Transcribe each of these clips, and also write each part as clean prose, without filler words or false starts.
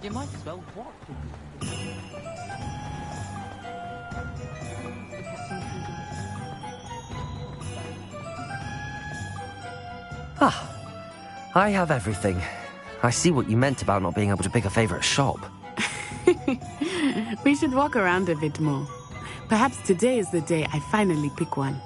You might as well walk. Ah, I have everything. I see what you meant about not being able to pick a favorite shop. We should walk around a bit more. Perhaps today is the day I finally pick one.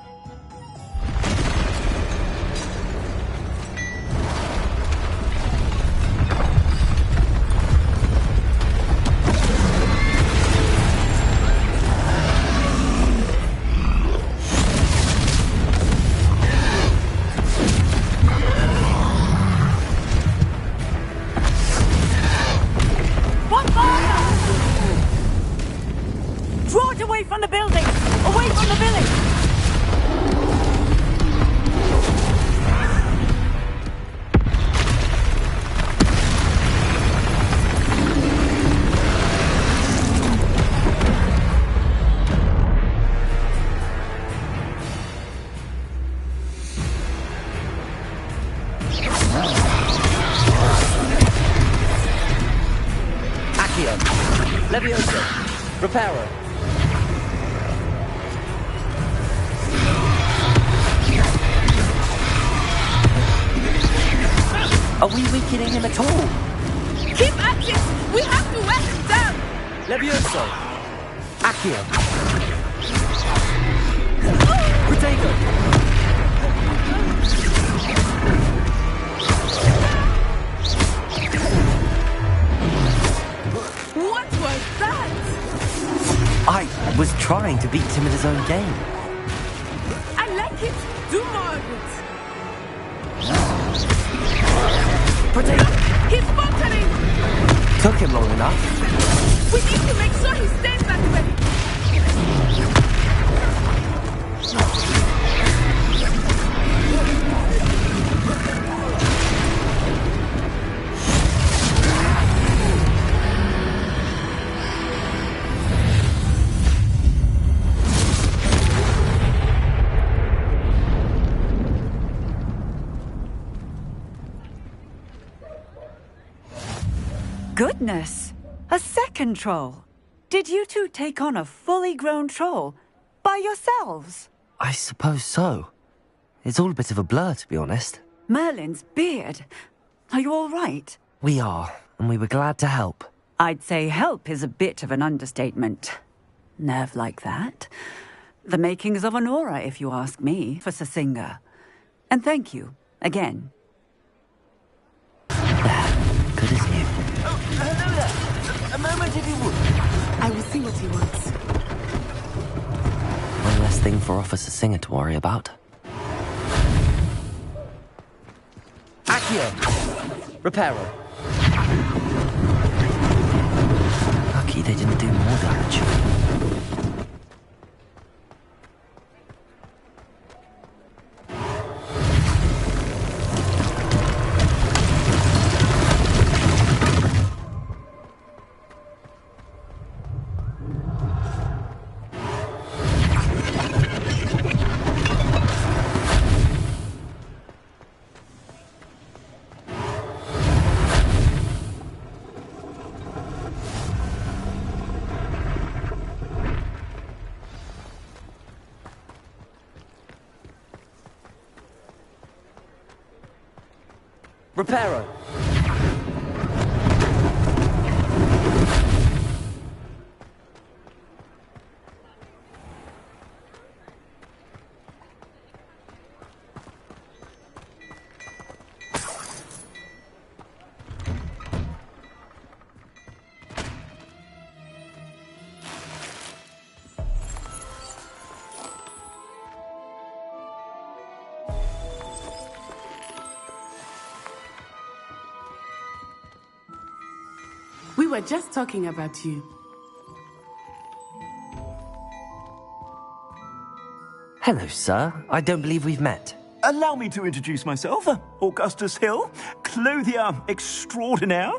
Reparo. Are we weakening him at all? Keep at it! We have to wear him down! Levioso. Accio. Protego. What was that? I was trying to beat him at his own game. I like it. Do more of it. Protego. He's faltering. Took him long enough. We need to make sure he stays that way. Goodness! A second troll! Did you two take on a fully grown troll by yourselves? I suppose so. It's all a bit of a blur, to be honest. Merlin's beard. Are you all right? We are, and we were glad to help. I'd say help is a bit of an understatement. Nerve like that. The makings of an aura, if you ask me, for Sasinga. And thank you, again. Good as new. Oh, hello there. A moment if you would. I will see what he wants. One less thing for Officer Singer to worry about. Accio! Reparo. Lucky they didn't do more damage. Reparo. We were just talking about you. Hello, sir. I don't believe we've met. Allow me to introduce myself, Augustus Hill, clothier extraordinaire.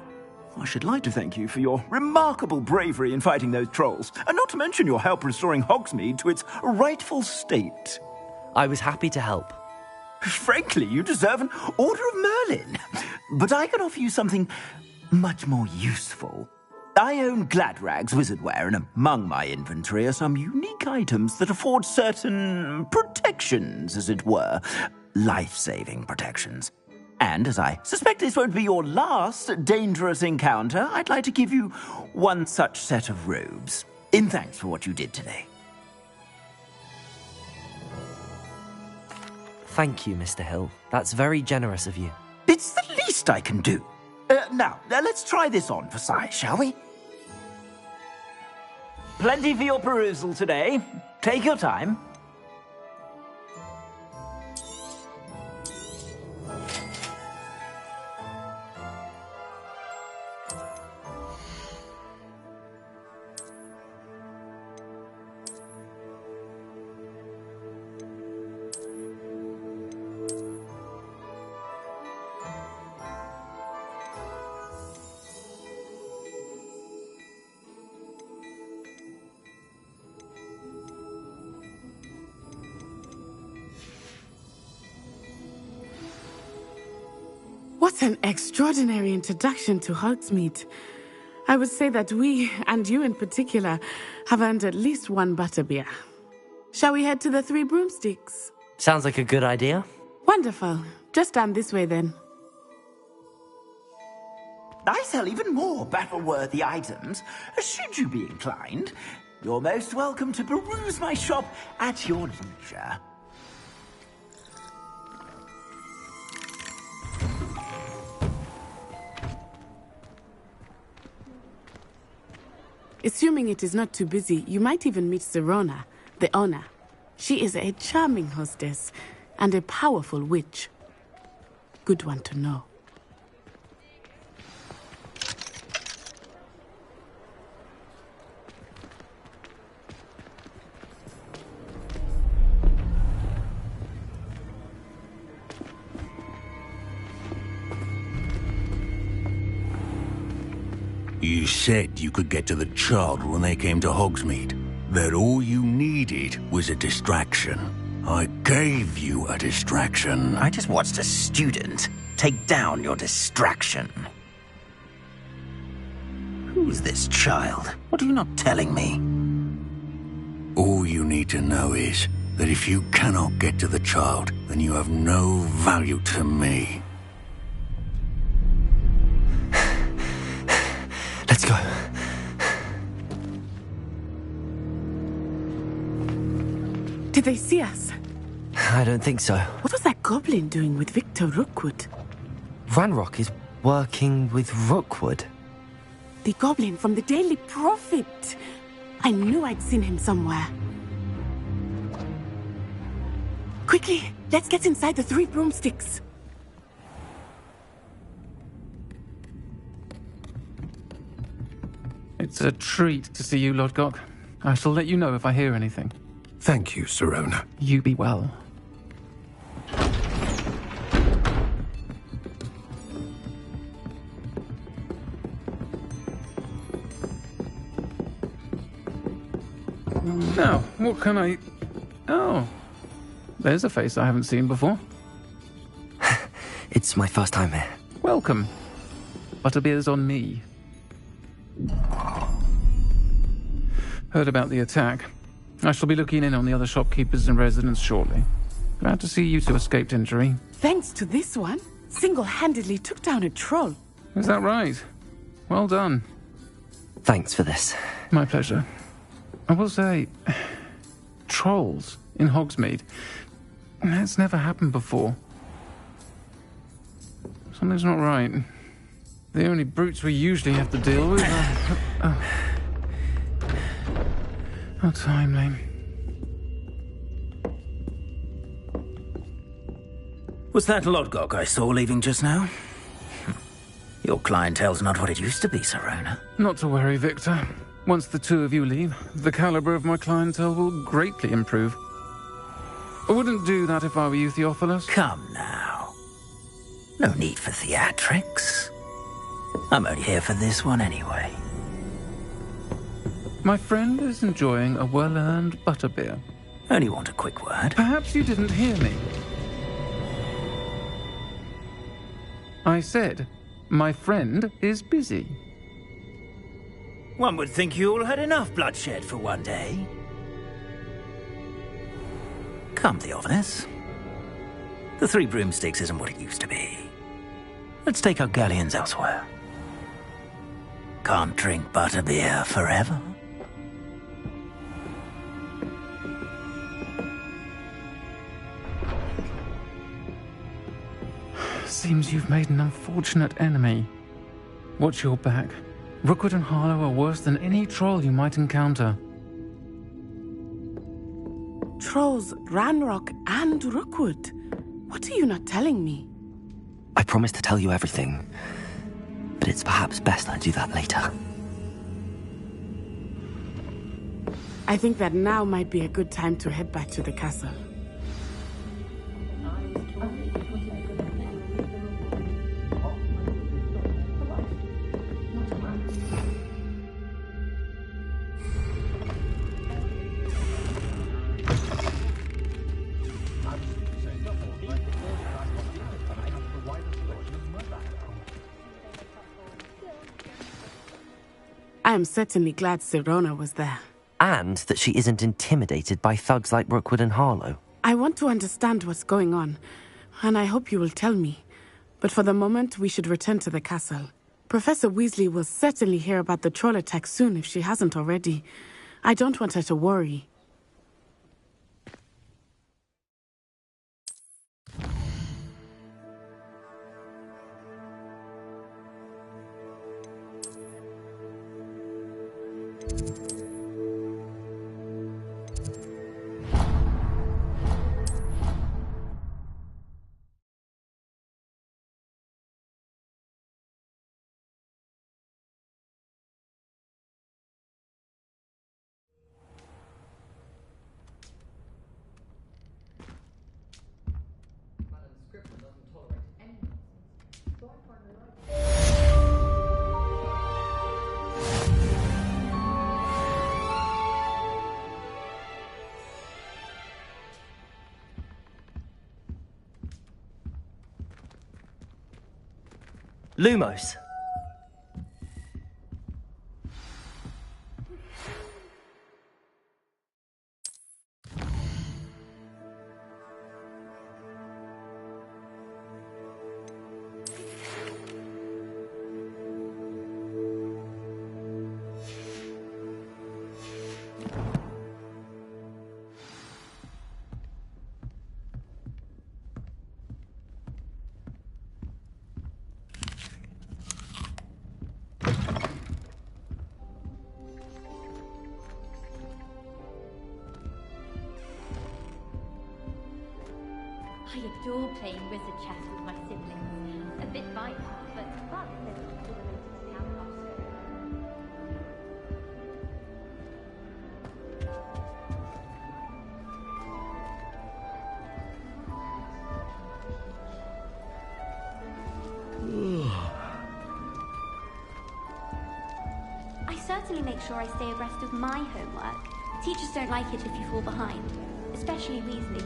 I should like to thank you for your remarkable bravery in fighting those trolls, and not to mention your help restoring Hogsmeade to its rightful state. I was happy to help. Frankly, you deserve an Order of Merlin. But I can offer you something much more useful. I own Gladrag's wizardware, and among my inventory are some unique items that afford certain protections, as it were. Life-saving protections. And as I suspect this won't be your last dangerous encounter, I'd like to give you one such set of robes, in thanks for what you did today. Thank you, Mr. Hill. That's very generous of you. It's the least I can do. Now, let's try this on for size, shall we? Plenty for your perusal today. Take your time. What an extraordinary introduction to Hogsmeade. I would say that we, and you in particular, have earned at least one butterbeer. Shall we head to the Three Broomsticks? Sounds like a good idea. Wonderful. Just down this way then. I sell even more battle-worthy items. Should you be inclined, you're most welcome to peruse my shop at your leisure. Assuming it is not too busy, you might even meet Serona, the owner. She is a charming hostess and a powerful witch. Good one to know. You said you could get to the child when they came to Hogsmeade. That all you needed was a distraction. I gave you a distraction. I just watched a student take down your distraction. Who's this child? What are you not telling me? All you need to know is that if you cannot get to the child, then you have no value to me. Let's go. Did they see us? I don't think so. What was that goblin doing with Victor Rookwood? Ranrock is working with Rookwood. The goblin from the Daily Prophet. I knew I'd seen him somewhere. Quickly, let's get inside the Three Broomsticks. It's a treat to see you, Lodgok. I shall let you know if I hear anything. Thank you, Serona. You be well. Now, what can I... Oh, there's a face I haven't seen before. It's my first time here. Welcome. Butterbeer's on me. Heard about the attack. I shall be looking in on the other shopkeepers and residents shortly. Glad to see you two escaped injury. Thanks to this one, single-handedly took down a troll. Is that right? Well done. Thanks for this. My pleasure. I will say, trolls in Hogsmeade. That's never happened before. Something's not right. The only brutes we usually have to deal with are... How timely. Was that Lodgok I saw leaving just now? Your clientele's not what it used to be, Serona. Not to worry, Victor. Once the two of you leave, the caliber of my clientele will greatly improve. I wouldn't do that if I were you, Theophilus. Come now. No need for theatrics. I'm only here for this one anyway. My friend is enjoying a well-earned butterbeer. Only want a quick word. Perhaps you didn't hear me. I said, My friend is busy. One would think you all had enough bloodshed for one day. Come, Theophilus. The Three Broomsticks isn't what it used to be. Let's take our galleons elsewhere. Can't drink butterbeer forever. Seems you've made an unfortunate enemy. Watch your back. Rookwood and Harlow are worse than any troll you might encounter. Trolls, Ranrock, and Rookwood. What are you not telling me? I promise to tell you everything, but it's perhaps best I do that later. I think that now might be a good time to head back to the castle. I am certainly glad Sirona was there. And that she isn't intimidated by thugs like Rookwood and Harlow. I want to understand what's going on, and I hope you will tell me. But for the moment, we should return to the castle. Professor Weasley will certainly hear about the troll attack soon if she hasn't already. I don't want her to worry. Lumos. I adore playing wizard chess with my siblings. A bit violent, but fun. I certainly make sure I stay abreast of my homework. Teachers don't like it if you fall behind, especially Weasley.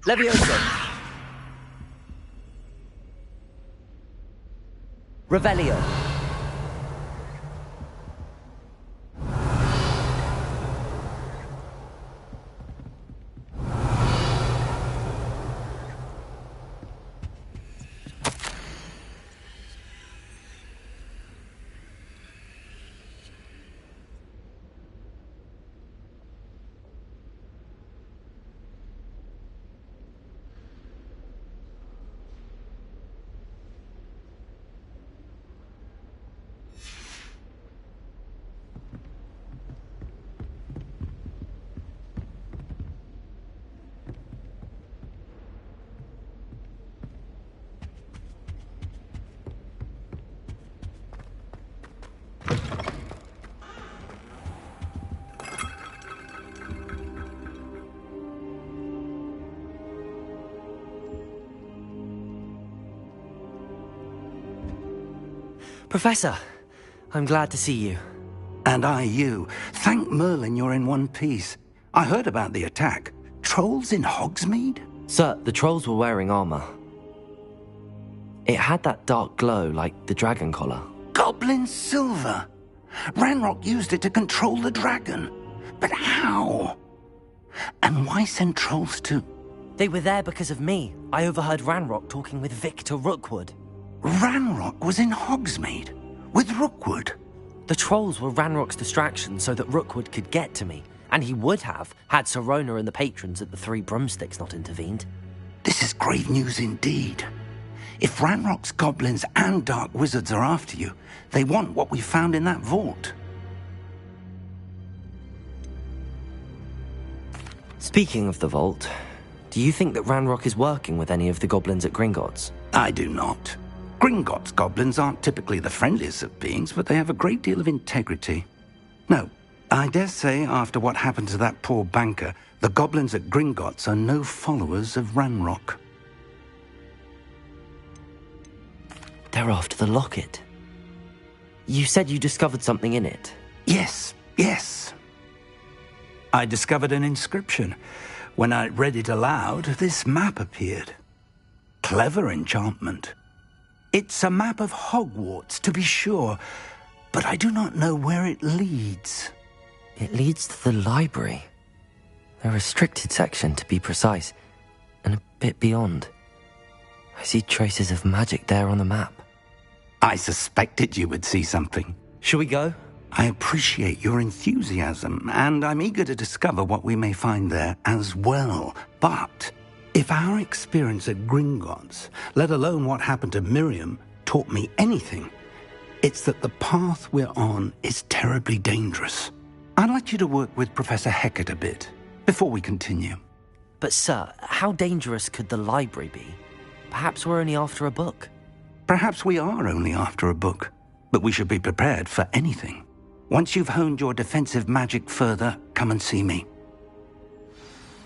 Levioso. Revelio. Professor, I'm glad to see you. And I you. Thank Merlin you're in one piece. I heard about the attack. Trolls in Hogsmeade? Sir, the trolls were wearing armor. It had that dark glow like the dragon collar. Goblin silver. Ranrock used it to control the dragon. But how? And why send trolls to... They were there because of me. I overheard Ranrock talking with Victor Rookwood. Ranrock was in Hogsmeade? With Rookwood? The trolls were Ranrock's distraction so that Rookwood could get to me. And he would have, had Sirona and the patrons at the Three Broomsticks not intervened. This is grave news indeed. If Ranrock's goblins and dark wizards are after you, they want what we found in that vault. Speaking of the vault, do you think that Ranrock is working with any of the goblins at Gringotts? I do not. Gringotts goblins aren't typically the friendliest of beings, but they have a great deal of integrity. No, I dare say after what happened to that poor banker, the goblins at Gringotts are no followers of Ranrock. They're after the locket. You said you discovered something in it. Yes. I discovered an inscription. When I read it aloud, this map appeared. Clever enchantment. It's a map of Hogwarts, to be sure, but I do not know where it leads. It leads to the library. The restricted section, to be precise, and a bit beyond. I see traces of magic there on the map. I suspected you would see something. Shall we go? I appreciate your enthusiasm, and I'm eager to discover what we may find there as well. But if our experience at Gringotts, let alone what happened to Miriam, taught me anything, it's that the path we're on is terribly dangerous. I'd like you to work with Professor Hecat a bit before we continue. But sir, how dangerous could the library be? Perhaps we're only after a book. Perhaps we are only after a book, but we should be prepared for anything. Once you've honed your defensive magic further, come and see me.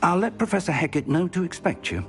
I'll let Professor Hecat know to expect you.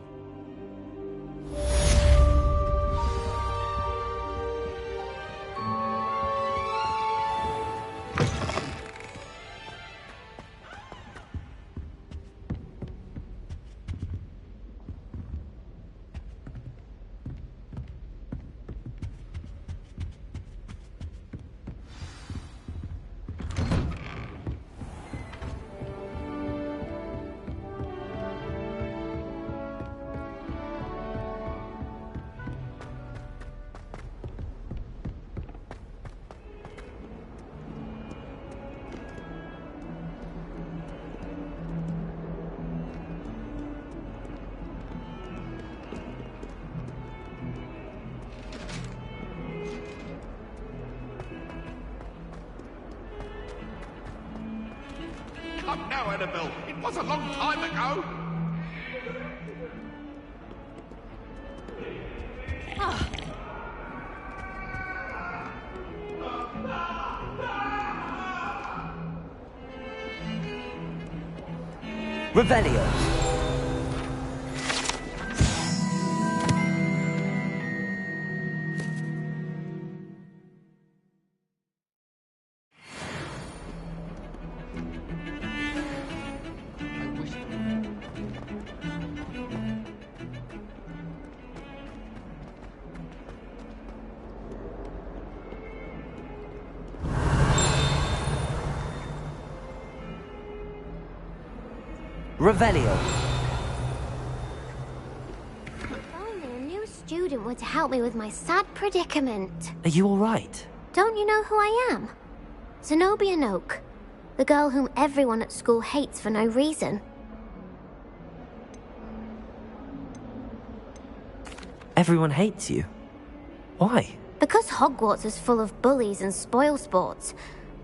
Come now, Annabelle. It was a long time ago. Revelio. Revelio. If only a new student were to help me with my sad predicament. Are you all right? Don't you know who I am? Zenobia Noak, the girl whom everyone at school hates for no reason. Everyone hates you. Why? Because Hogwarts is full of bullies and spoilsports.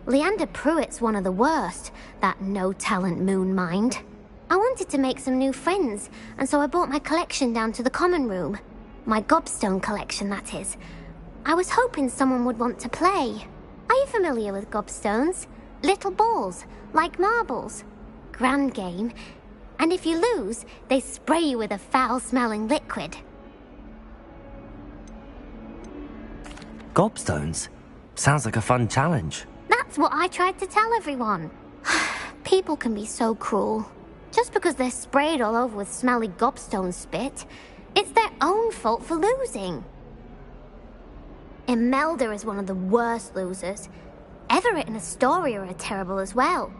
Leander Pruitt's one of the worst, that no-talent moon mind. I wanted to make some new friends, and so I brought my collection down to the common room. My gobstone collection, that is. I was hoping someone would want to play. Are you familiar with gobstones? Little balls, like marbles. Grand game. And if you lose, they spray you with a foul-smelling liquid. Gobstones? Sounds like a fun challenge. That's what I tried to tell everyone. People can be so cruel. Just because they're sprayed all over with smelly gobstone spit, it's their own fault for losing. Imelda is one of the worst losers. Everett and Astoria are terrible as well.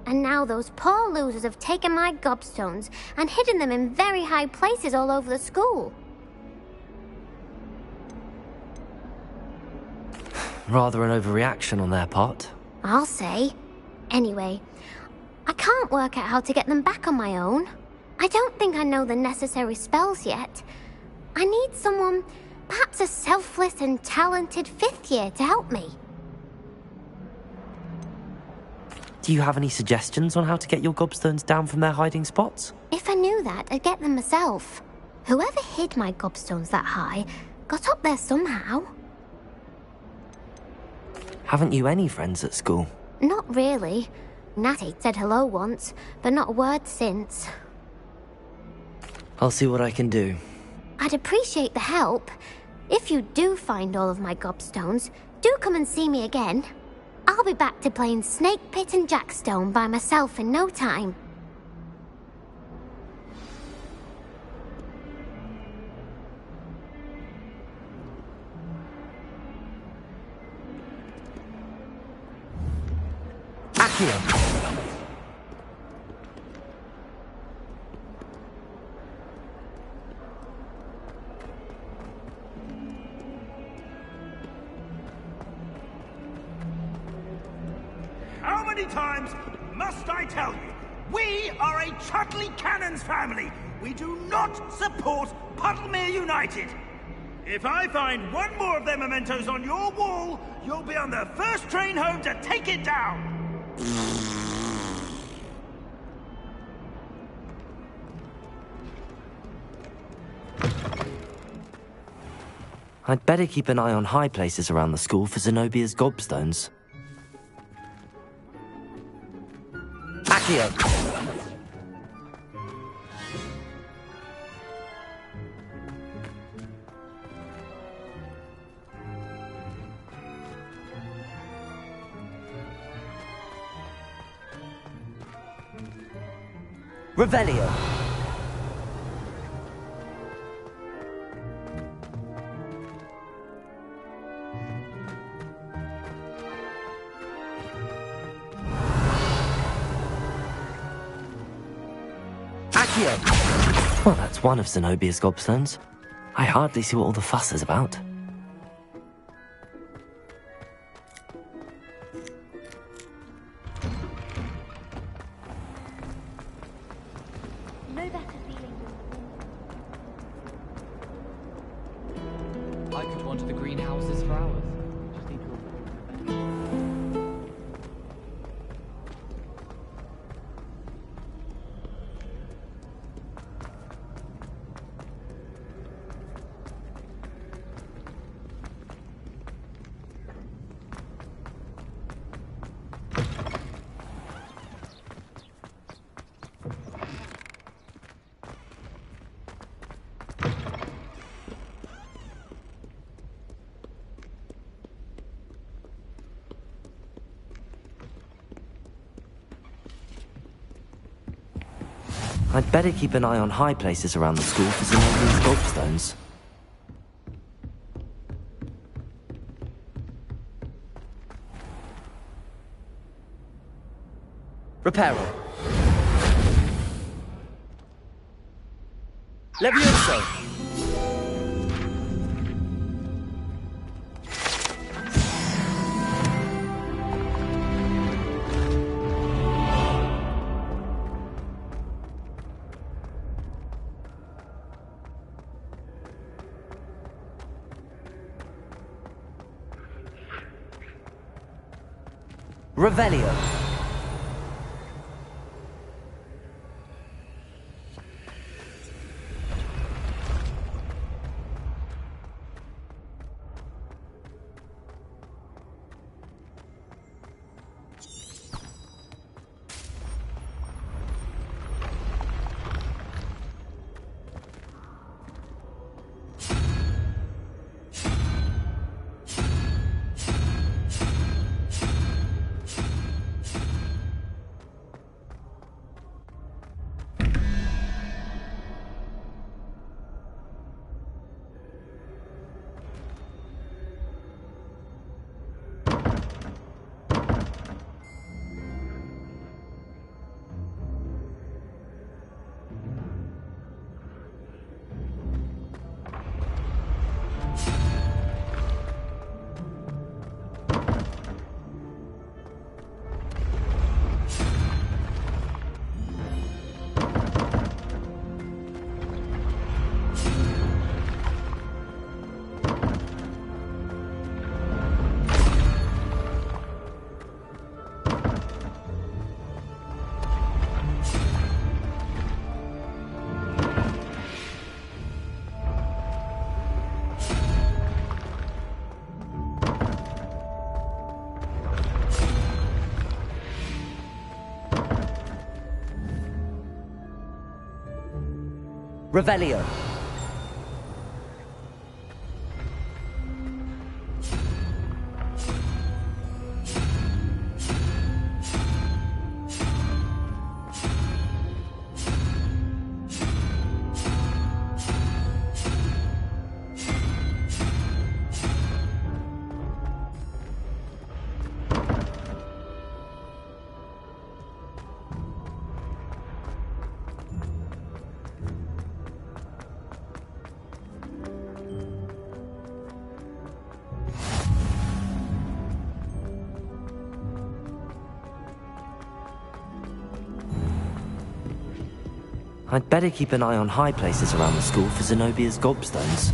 And now those poor losers have taken my gobstones and hidden them in very high places all over the school. Rather an overreaction on their part. I'll say. Anyway, I can't work out how to get them back on my own. I don't think I know the necessary spells yet. I need someone, perhaps a selfless and talented fifth year to help me. Do you have any suggestions on how to get your gobstones down from their hiding spots? If I knew that, I'd get them myself. Whoever hid my gobstones that high got up there somehow. Haven't you any friends at school? Not really. Natty said hello once, but not a word since. I'll see what I can do. I'd appreciate the help. If you do find all of my gobstones, do come and see me again. I'll be back to playing Snake Pit and Jackstone by myself in no time. Accio. How many times must I tell you? We are a Chudley Cannons family. We do not support Puddlemere United. If I find one more of their mementos on your wall, you'll be on the first train home to take it down. I'd better keep an eye on high places around the school for Zenobia's gobstones. Accio. Revelio. Accio. Well, that's one of Zenobia's gobstones. I hardly see what all the fuss is about. No better feeling. I could wander the greenhouses for hours. I'd better keep an eye on high places around the school for Zenobia's gobstones. Reparo. Levioso! Revelio. Revelio. I'd better keep an eye on high places around the school for Zenobia's gobstones.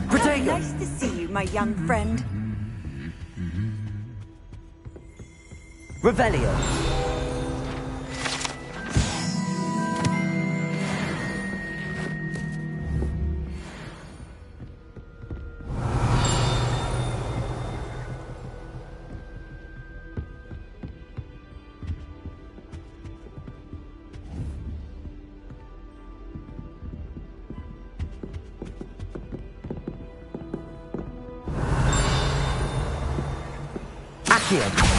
Protego! Nice to see you, my young friend. Revelio. Accio.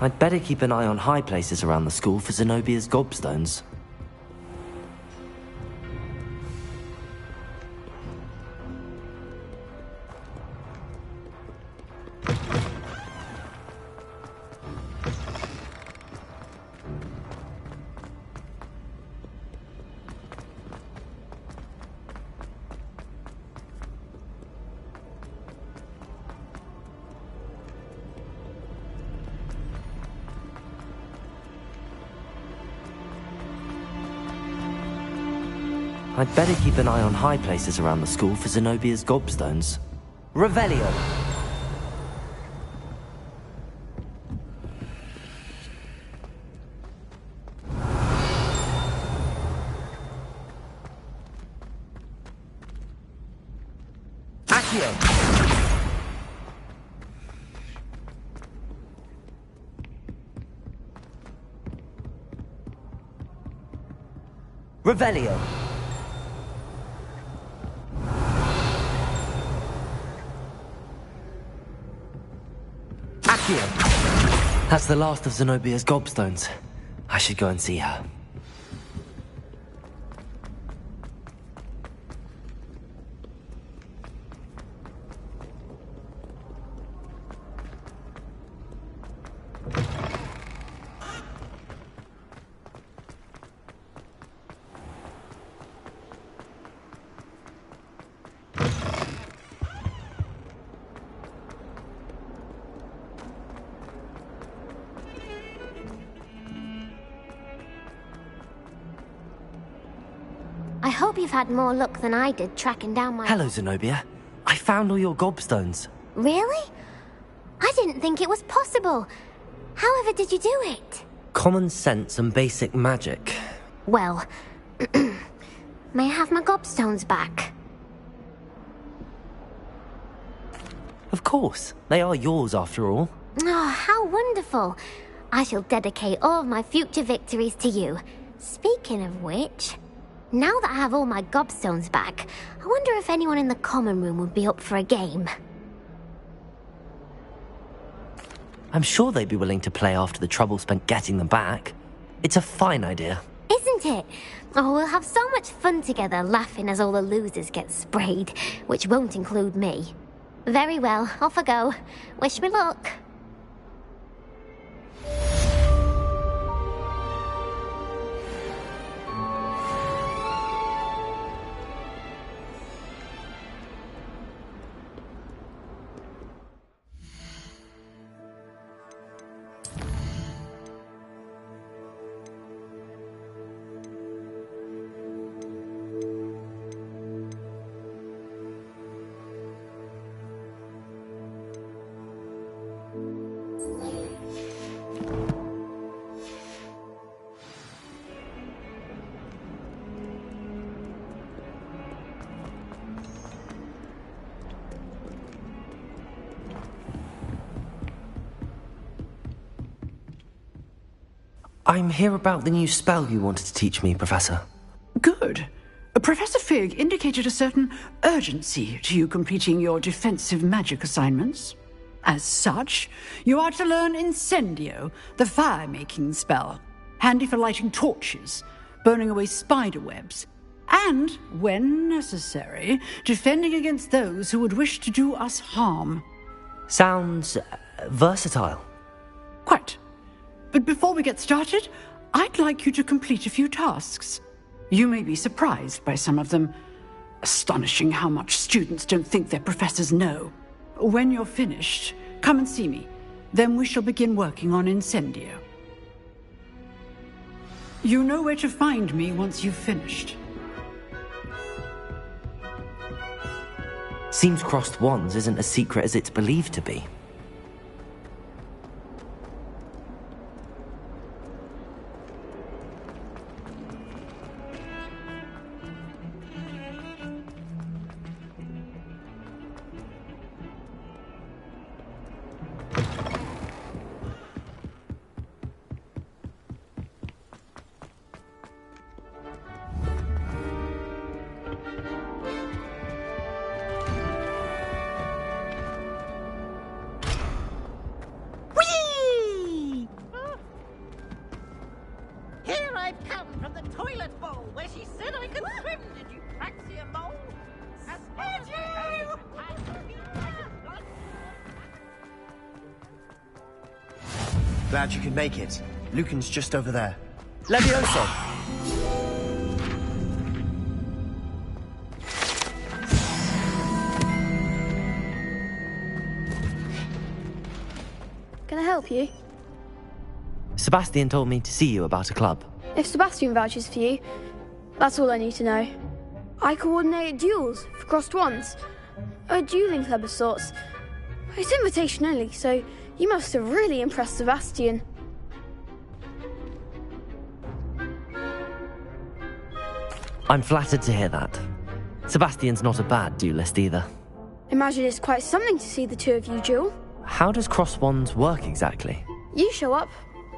I'd better keep an eye on high places around the school for Zenobia's gobstones. I'd better keep an eye on high places around the school for Zenobia's gobstones. Revelio! Accio! Revelio! Accio! That's the last of Zenobia's gobstones. I should go and see her. I hope you've had more luck than I did tracking down my... Hello, Zenobia. I found all your gobstones. Really? I didn't think it was possible. However did you do it? Common sense and basic magic. Well, may I have my gobstones back? Of course. They are yours, after all. Oh, how wonderful. I shall dedicate all of my future victories to you. Speaking of which, now that I have all my gobstones back, I wonder if anyone in the common room would be up for a game. I'm sure they'd be willing to play after the trouble spent getting them back. It's a fine idea. Isn't it? Oh, we'll have so much fun together, laughing as all the losers get sprayed, which won't include me. Very well, off I go. Wish me luck. I'm here about the new spell you wanted to teach me, Professor. Good. Professor Fig indicated a certain urgency to you completing your defensive magic assignments. As such, you are to learn Incendio, the fire-making spell, handy for lighting torches, burning away spider webs, and, when necessary, defending against those who would wish to do us harm. Sounds versatile. Quite. But before we get started, I'd like you to complete a few tasks. You may be surprised by some of them. Astonishing how much students don't think their professors know. When you're finished, come and see me. Then we shall begin working on Incendio. You know where to find me once you've finished. Seems crossed wands isn't as secret as it's believed to be. Glad you could make it. Lucan's just over there. Levioso! Can I help you? Sebastian told me to see you about a club. If Sebastian vouches for you, that's all I need to know. I coordinate duels for crossed wands. A dueling club of sorts. It's invitation only, so you must have really impressed Sebastian. I'm flattered to hear that. Sebastian's not a bad duelist either. Imagine it's quite something to see the two of you duel. How does cross wands work exactly? You show up,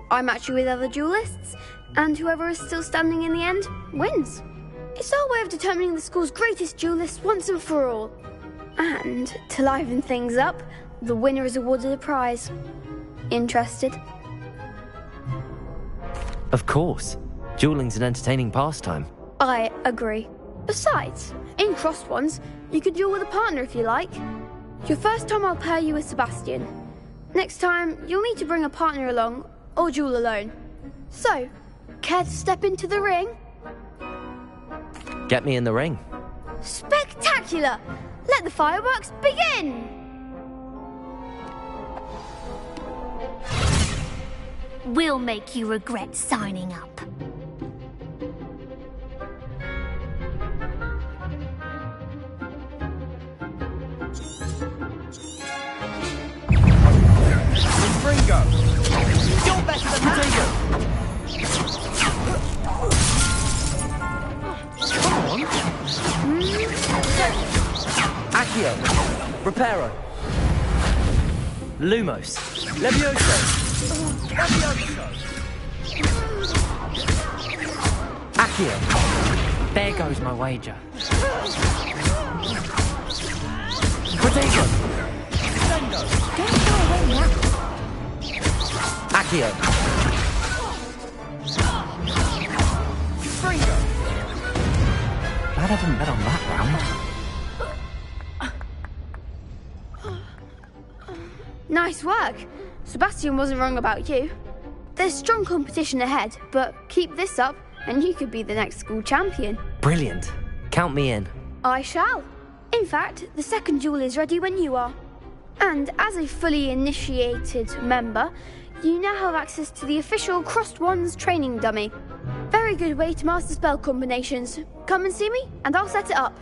I match you with other duelists, and whoever is still standing in the end wins. It's our way of determining the school's greatest duelist once and for all. And to liven things up, the winner is awarded a prize. Interested? Of course. Dueling's an entertaining pastime. I agree. Besides, in crossed ones, you could duel with a partner if you like. Your first time I'll pair you with Sebastian. Next time, you'll need to bring a partner along, or duel alone. So, care to step into the ring? Get me in the ring. Spectacular! Let the fireworks begin! We'll make you regret signing up. Ringo! You're better than that! Come on! Accio! Reparo! Lumos! Levioso! Accio! There goes my wager. Protego! Don't go away now. Accio! Ringo! Glad I didn't bet on that round. Nice work. Sebastian wasn't wrong about you. There's strong competition ahead, but keep this up and you could be the next school champion. Brilliant. Count me in. I shall. In fact, the second duel is ready when you are. And as a fully initiated member, you now have access to the official Crossed Wands training dummy. Very good way to master spell combinations. Come and see me, and I'll set it up.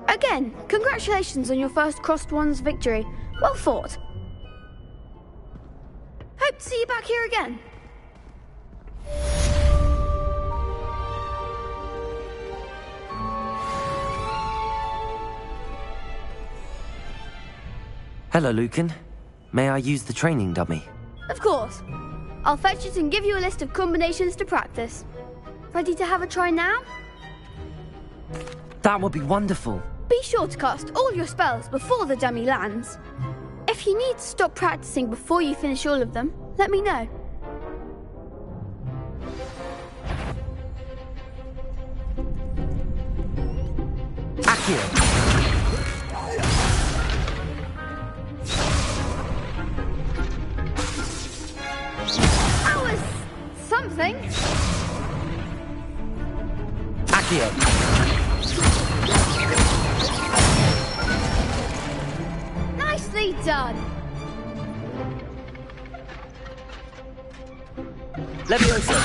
Again, congratulations on your first Crossed Wands victory. Well fought. Hope to see you back here again. Hello, Lucan. May I use the training dummy? Of course. I'll fetch it and give you a list of combinations to practice. Ready to have a try now? That would be wonderful. Be sure to cast all your spells before the dummy lands. If you need to stop practicing before you finish all of them, let me know. Accio! That was something. Accio! Nicely done. Levioso!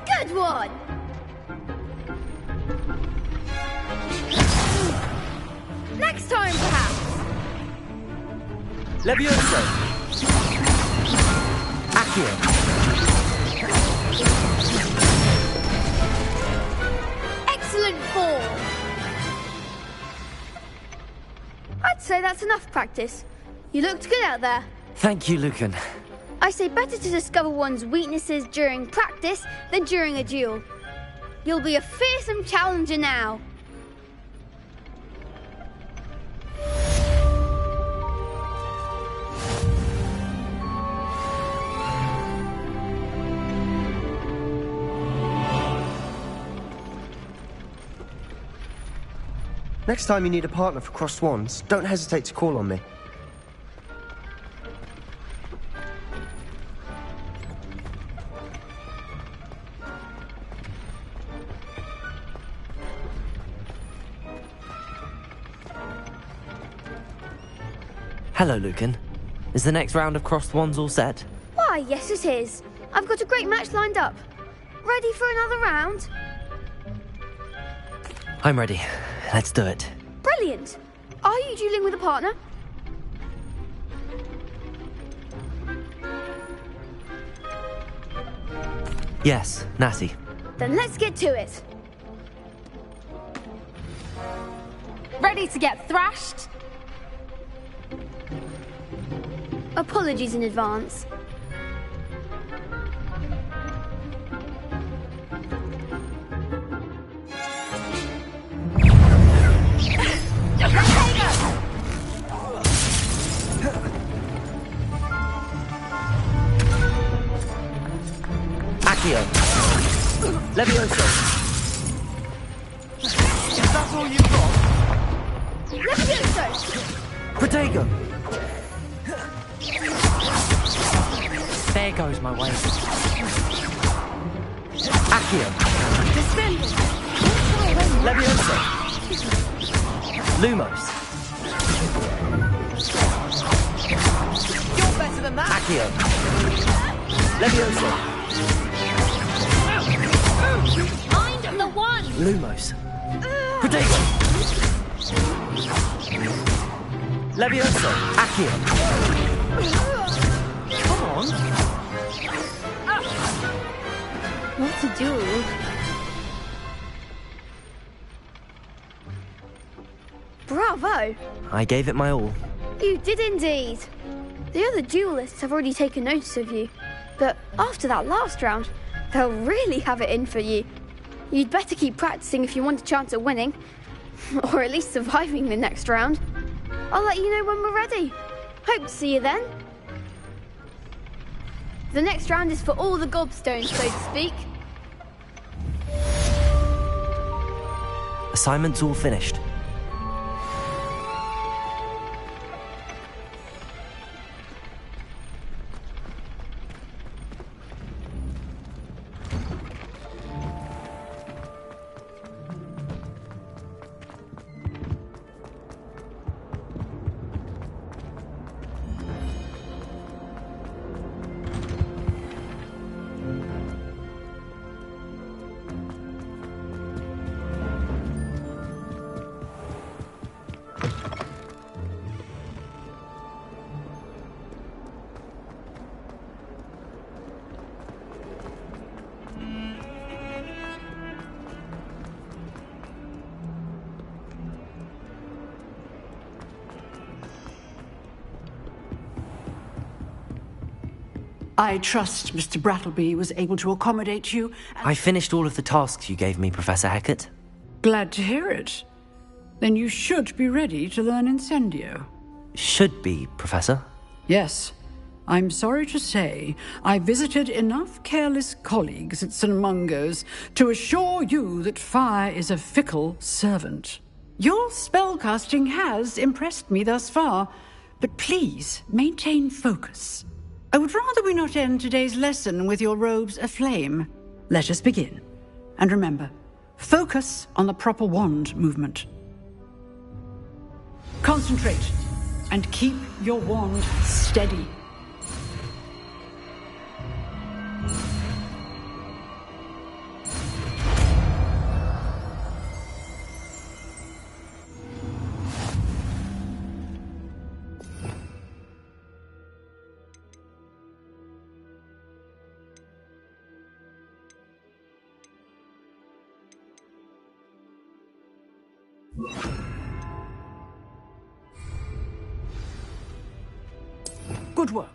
Good one. Next time, perhaps. Levioso! Accio! Excellent form. I'd say that's enough practice. You looked good out there. Thank you, Lucan. I say better to discover one's weaknesses during practice than during a duel. You'll be a fearsome challenger now. Next time you need a partner for Crossed Wands, don't hesitate to call on me. Hello, Lucan. Is the next round of Crossed Wands all set? Why, yes it is. I've got a great match lined up. Ready for another round? I'm ready. Let's do it. Brilliant! Are you dueling with a partner? Yes, Natty. Then let's get to it. Ready to get thrashed? Apologies in advance. Accio. Levioso. Is that all you've got? Levioso! Protego. There goes my way. Accio. Descending. Levioso. Lumos. You're better than that. Accio. Levioso. I'm the one. Lumos. Protego. Levioso. Accio. Come on. What a duel. Bravo! I gave it my all. You did indeed. The other duelists have already taken notice of you, but after that last round, they'll really have it in for you. You'd better keep practicing if you want a chance at winning, or at least surviving the next round. I'll let you know when we're ready. Hope to see you then. The next round is for all the gobstones, so to speak. Assignment's all finished. I trust Mr. Brattleby was able to accommodate you. I finished all of the tasks you gave me, Professor Hecat. Glad to hear it. Then you should be ready to learn Incendio. Should be, Professor. Yes. I'm sorry to say, I visited enough careless colleagues at St. Mungo's to assure you that fire is a fickle servant. Your spellcasting has impressed me thus far, but please maintain focus. I would rather we not end today's lesson with your robes aflame. Let us begin. And remember, focus on the proper wand movement. Concentrate and keep your wand steady. Good work.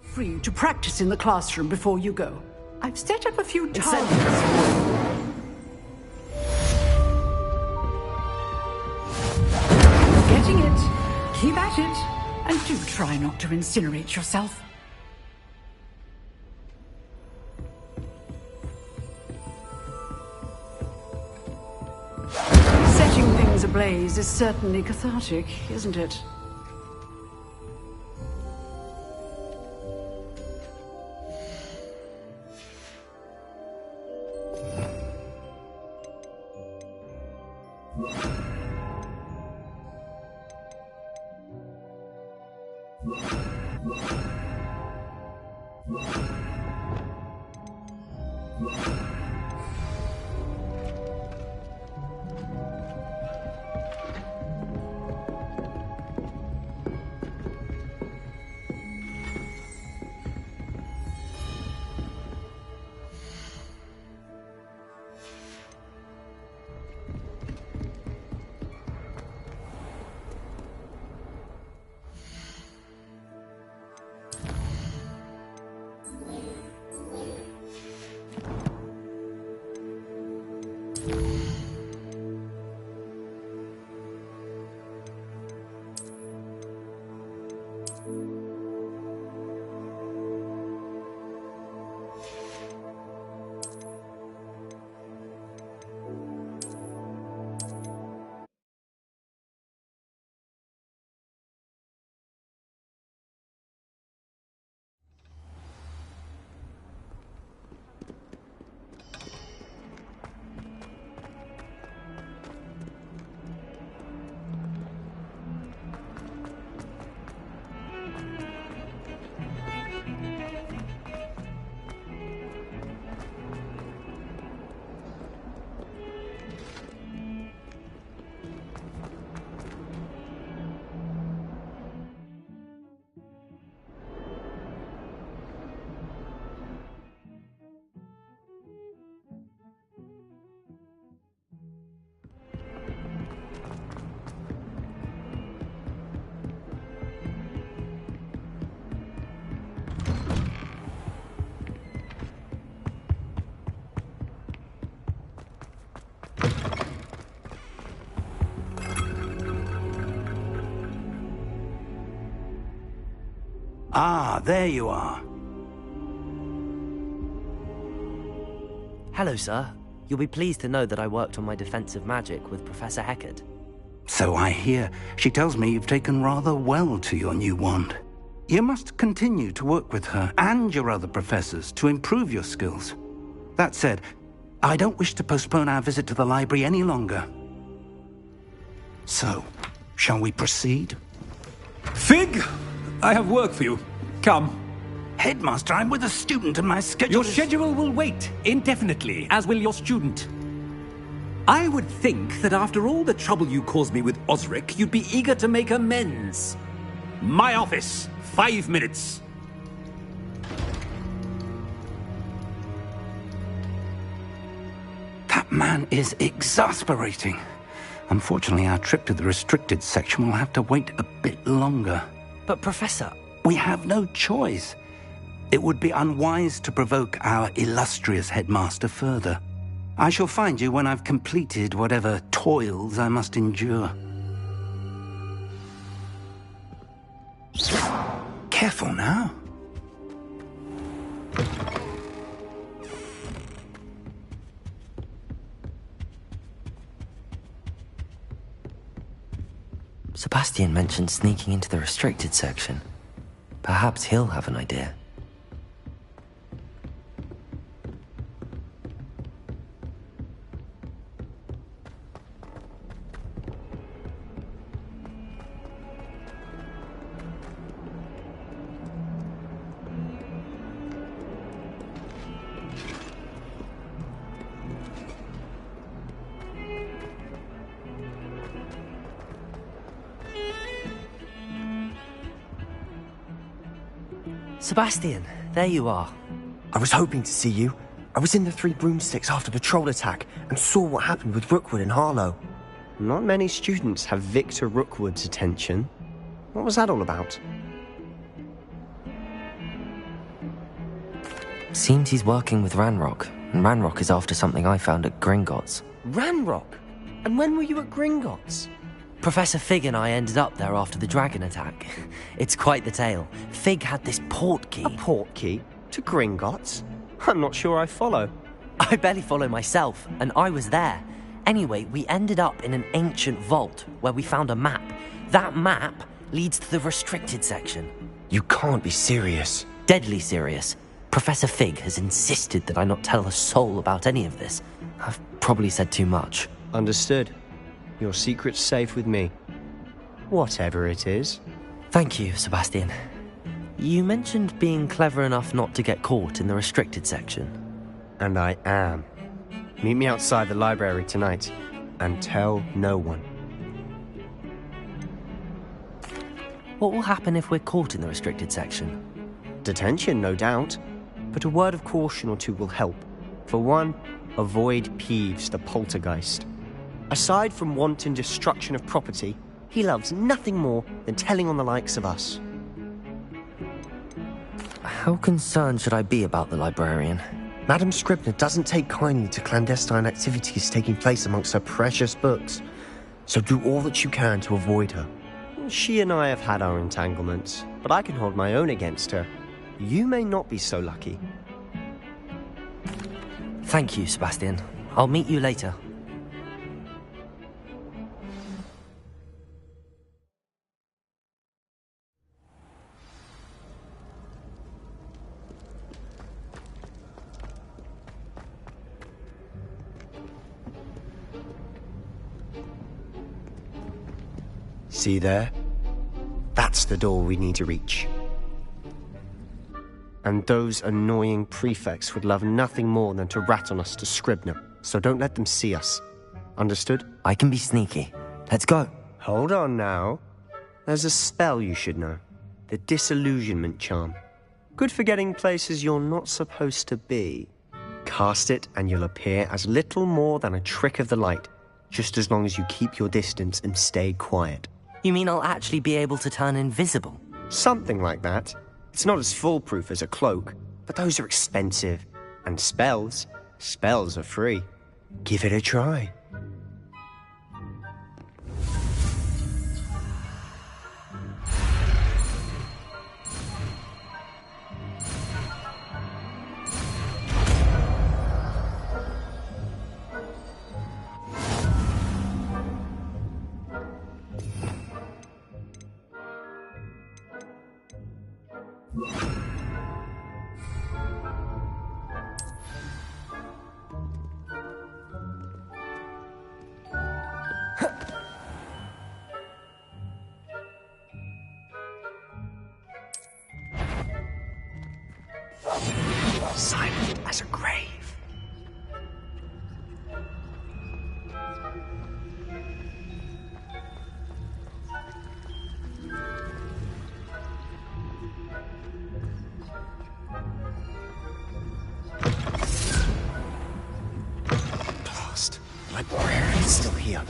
Free to practice in the classroom before you go. I've set up a few targets. Getting it. Keep at it. And do try not to incinerate yourself. Setting things ablaze is certainly cathartic, isn't it? Ah, there you are. Hello, sir. You'll be pleased to know that I worked on my defensive magic with Professor Heckard. So I hear. She tells me you've taken rather well to your new wand. You must continue to work with her and your other professors to improve your skills. That said, I don't wish to postpone our visit to the library any longer. So, shall we proceed? Fig! I have work for you. Come. Headmaster, I'm with a student and my schedule Your schedule will wait indefinitely, as will your student. I would think that after all the trouble you caused me with Osric, you'd be eager to make amends. My office, 5 minutes. That man is exasperating. Unfortunately, our trip to the restricted section will have to wait a bit longer. But, Professor... We have no choice. It would be unwise to provoke our illustrious headmaster further. I shall find you when I've completed whatever toils I must endure. Careful now. Sebastian mentioned sneaking into the restricted section. Perhaps he'll have an idea. Sebastian, there you are. I was hoping to see you. I was in the Three Broomsticks after the troll attack and saw what happened with Rookwood and Harlow. Not many students have Victor Rookwood's attention. What was that all about? Seems he's working with Ranrock, and Ranrock is after something I found at Gringotts. Ranrock? And when were you at Gringotts? Professor Fig and I ended up there after the dragon attack. It's quite the tale. Fig had this port key. A port key? To Gringotts? I'm not sure I follow. I barely follow myself, and I was there. Anyway, we ended up in an ancient vault where we found a map. That map leads to the restricted section. You can't be serious. Deadly serious. Professor Fig has insisted that I not tell a soul about any of this. I've probably said too much. Understood. Your secret's safe with me. Whatever it is. Thank you, Sebastian. You mentioned being clever enough not to get caught in the restricted section. And I am. Meet me outside the library tonight, and tell no one. What will happen if we're caught in the restricted section? Detention, no doubt. But a word of caution or two will help. For one, avoid Peeves, the poltergeist. Aside from wanton destruction of property, he loves nothing more than telling on the likes of us. How concerned should I be about the librarian? Madam Scribner doesn't take kindly to clandestine activities taking place amongst her precious books, so do all that you can to avoid her. She and I have had our entanglements, but I can hold my own against her. You may not be so lucky. Thank you, Sebastian. I'll meet you later. See there? That's the door we need to reach. And those annoying prefects would love nothing more than to rat on us to Scribner, so don't let them see us. Understood? I can be sneaky. Let's go. Hold on now. There's a spell you should know. The Disillusionment Charm. Good for getting places you're not supposed to be. Cast it and you'll appear as little more than a trick of the light, just as long as you keep your distance and stay quiet. You mean I'll actually be able to turn invisible? Something like that. It's not as foolproof as a cloak, but those are expensive. And spells are free. Give it a try. Silent as a grave. Blast. The librarian's still here.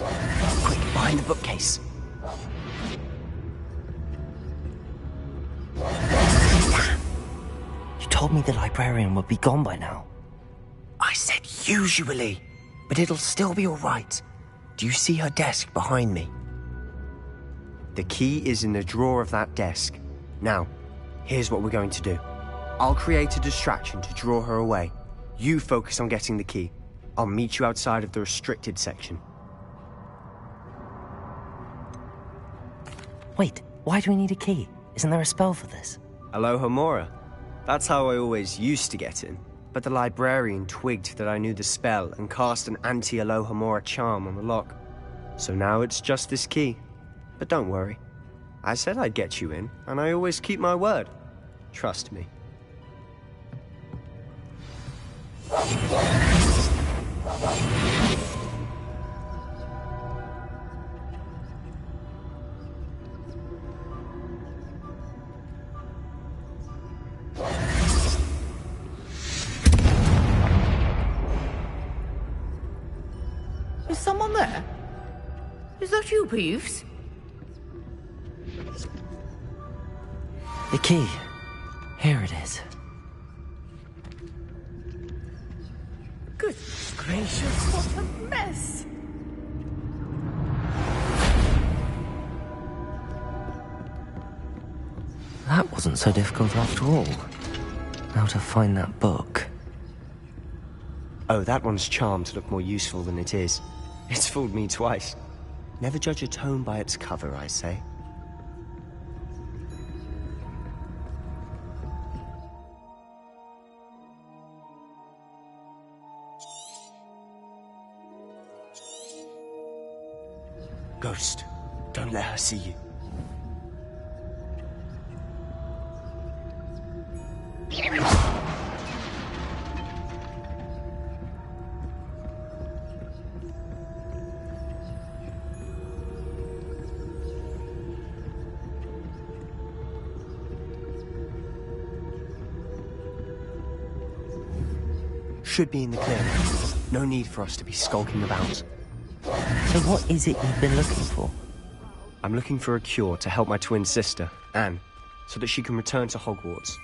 Quick, behind the bookcase. Told me the librarian would be gone by now. I said usually, but it'll still be all right. Do you see her desk behind me? The key is in the drawer of that desk. Now, here's what we're going to do. I'll create a distraction to draw her away. You focus on getting the key. I'll meet you outside of the restricted section. Wait, why do we need a key? Isn't there a spell for this? Alohomora. That's how I always used to get in. But the librarian twigged that I knew the spell and cast an anti-Alohomora charm on the lock. So now it's just this key. But don't worry. I said I'd get you in, and I always keep my word. Trust me. Is someone there? Is that you, Peeves? The key. Here it is. Goodness gracious, what a mess! That wasn't so difficult after all. Now to find that book. Oh, that one's charmed to look more useful than it is. It's fooled me twice. Never judge a tome by its cover, I say. Ghost, don't let her see you. should be in the clear. No need for us to be skulking about. So what is it you've been looking for? I'm looking for a cure to help my twin sister, Anne, so that she can return to Hogwarts.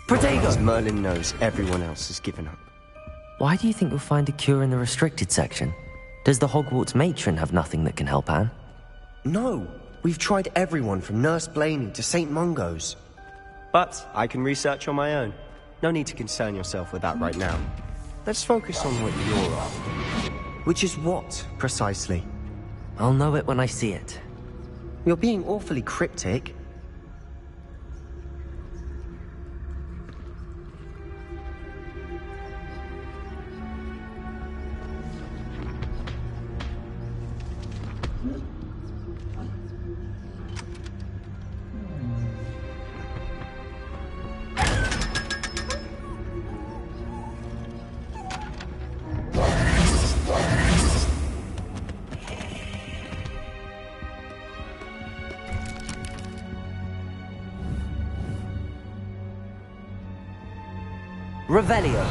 Protego! As Merlin knows everyone else has given up. Why do you think you'll find a cure in the restricted section? Does the Hogwarts matron have nothing that can help Anne? No! We've tried everyone from Nurse Blaney to St. Mungo's. But I can research on my own. No need to concern yourself with that right now. Let's focus on what you're after. Which is what, precisely? I'll know it when I see it. You're being awfully cryptic. Revelio.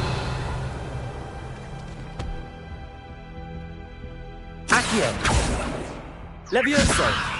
Accio. Levioso.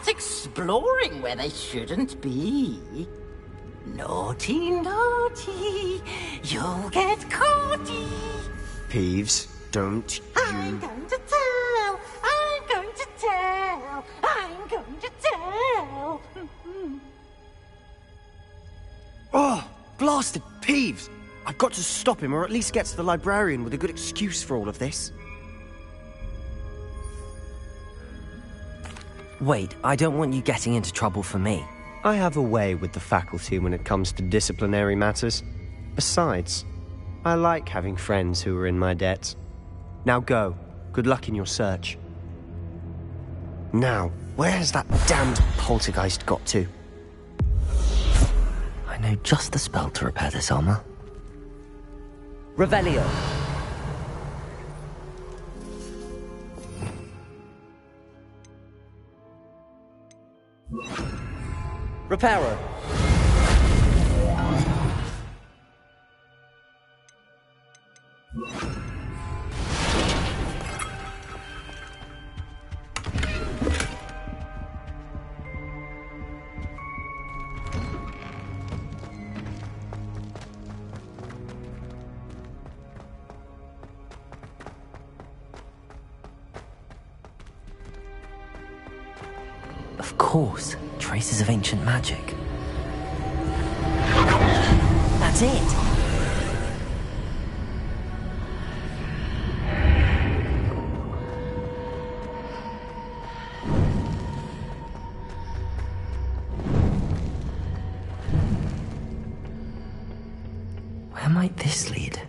Exploring where they shouldn't be. Naughty, naughty, you'll get caughty. Peeves, don't you... I'm going to tell, I'm going to tell, I'm going to tell. Oh, blasted Peeves! I've got to stop him, or at least get to the librarian with a good excuse for all of this. Wait, I don't want you getting into trouble for me. I have a way with the faculty when it comes to disciplinary matters. Besides, I like having friends who are in my debt. Now go. Good luck in your search. Now, where has that damned poltergeist got to? I know just the spell to repair this armor. Revelio. Reparo. Of course, traces of ancient magic. That's it! Where might this lead?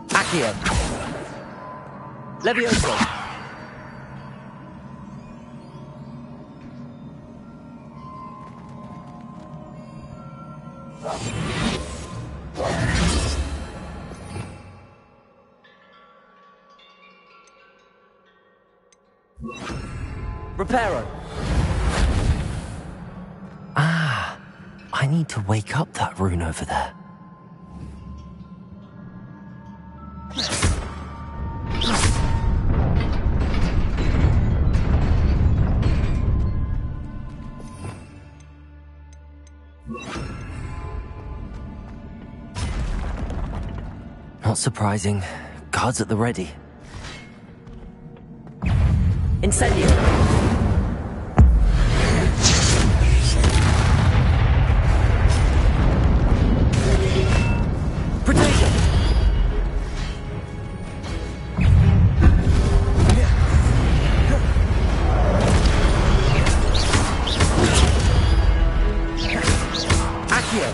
Accio. Levioso. Reparo. Ah, I need to wake up that rune over there. Not surprising. Guards at the ready. Incendio! Protego! Accio!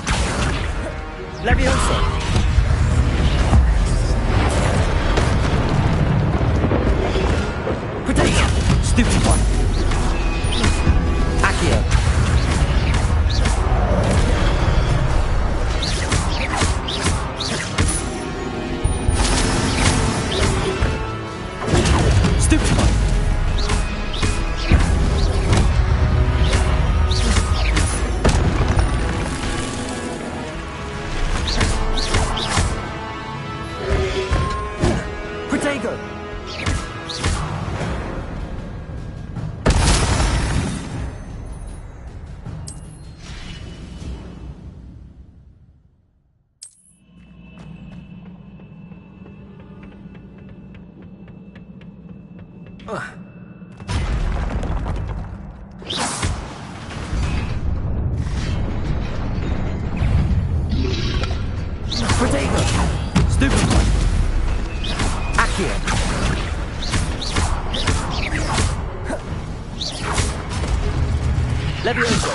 Levioso! Protego! Stupid one! Accio! Stupid one! Protego! Protego! Stupid one! Accio! Levioso!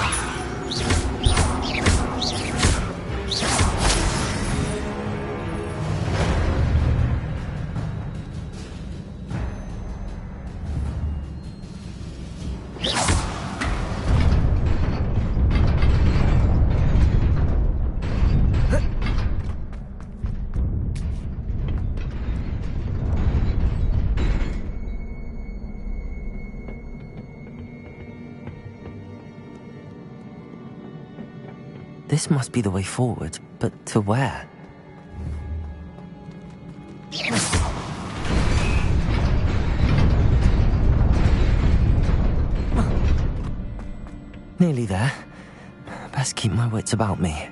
This must be the way forward, but to where? Nearly there. Best keep my wits about me.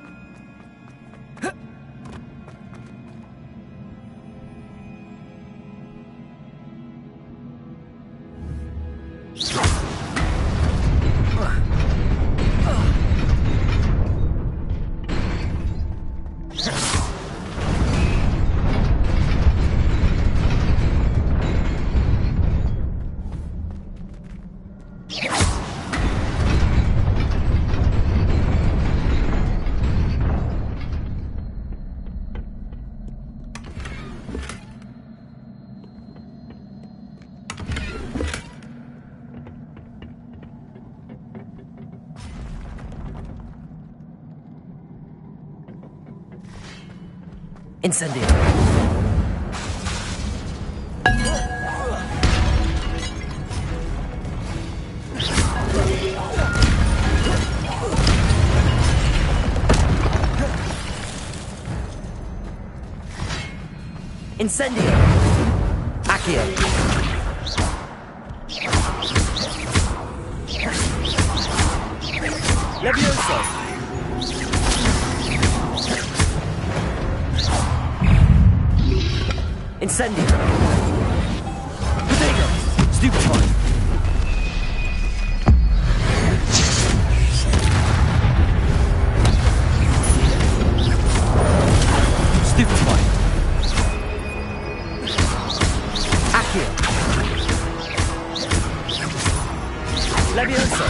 Incendio! Incendio! Accio! Levioso! Incendio! Protego! Stupid one! Stupid one! Accio! Levioso!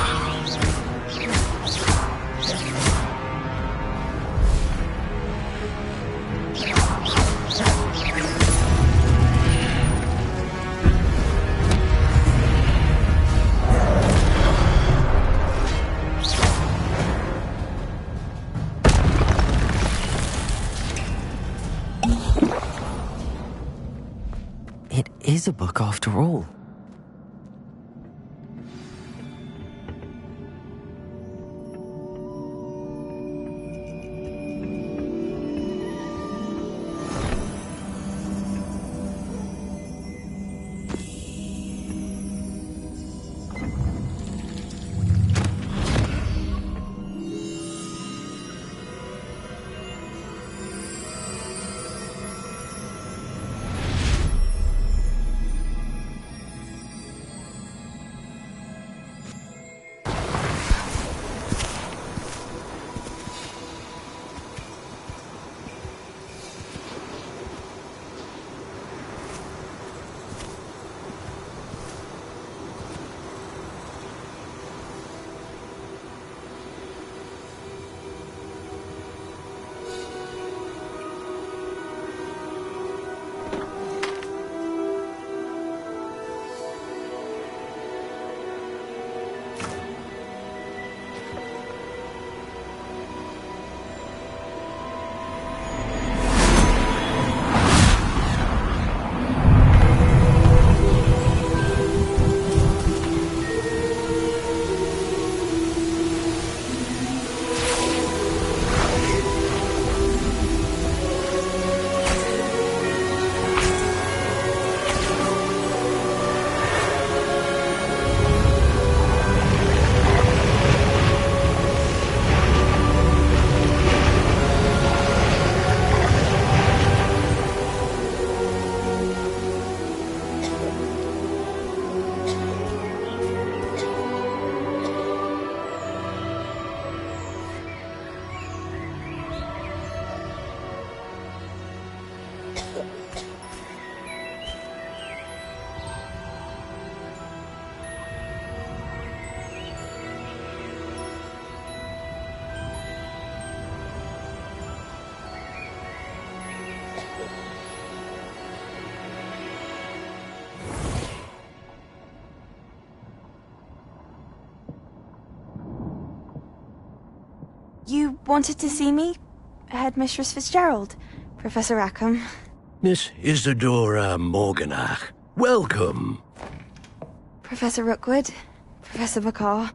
It is a book after all. You wanted to see me? Headmistress Fitzgerald, Professor Rackham. Miss Isadora Morganach, welcome. Professor Rookwood, Professor McCaw.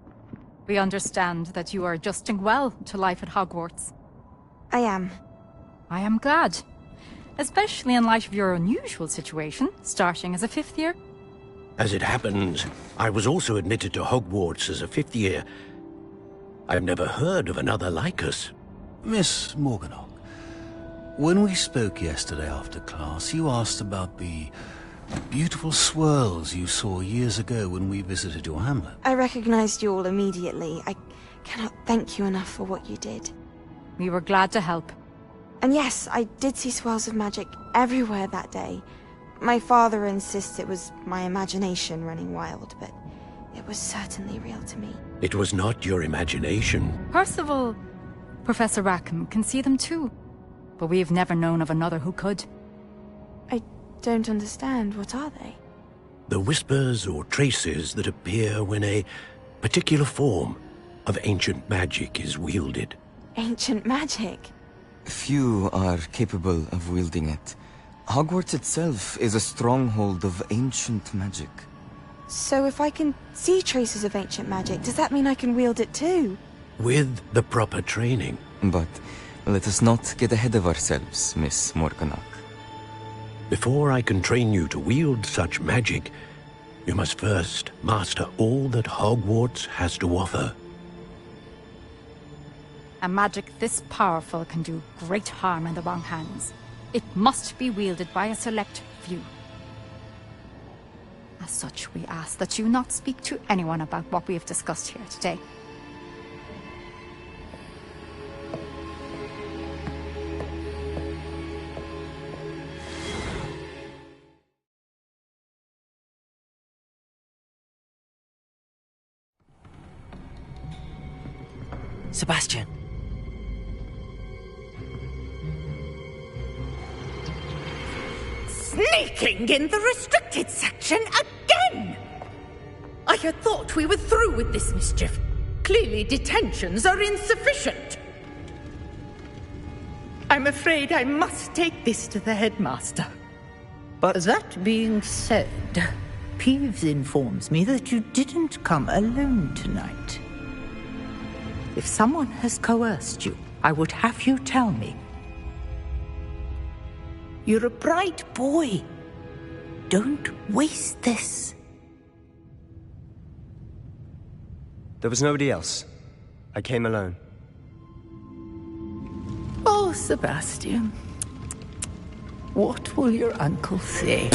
We understand that you are adjusting well to life at Hogwarts. I am. I am glad. Especially in light of your unusual situation, starting as a 5th year. As it happens, I was also admitted to Hogwarts as a 5th year. I've never heard of another like us. Miss Morganach, when we spoke yesterday after class, you asked about the beautiful swirls you saw years ago when we visited your hamlet. I recognized you all immediately. I cannot thank you enough for what you did. We were glad to help. And yes, I did see swirls of magic everywhere that day. My father insists it was my imagination running wild, but it was certainly real to me. It was not your imagination. Percival, Professor Rackham can see them too. But we've never known of another who could. I don't understand. What are they? The whispers or traces that appear when a particular form of ancient magic is wielded. Ancient magic? Few are capable of wielding it. Hogwarts itself is a stronghold of ancient magic. So if I can see traces of ancient magic, does that mean I can wield it too? With the proper training. But let us not get ahead of ourselves, Miss Morganach. Before I can train you to wield such magic, you must first master all that Hogwarts has to offer. A magic this powerful can do great harm in the wrong hands. It must be wielded by a select few. As such, we ask that you not speak to anyone about what we have discussed here today. Sebastian. Sneaking in the restricted section again! I had thought we were through with this mischief. Clearly detentions are insufficient. I'm afraid I must take this to the headmaster. But that being said, Peeves informs me that you didn't come alone tonight. If someone has coerced you, I would have you tell me. You're a bright boy. Don't waste this. There was nobody else. I came alone. Oh, Sebastian. What will your uncle say?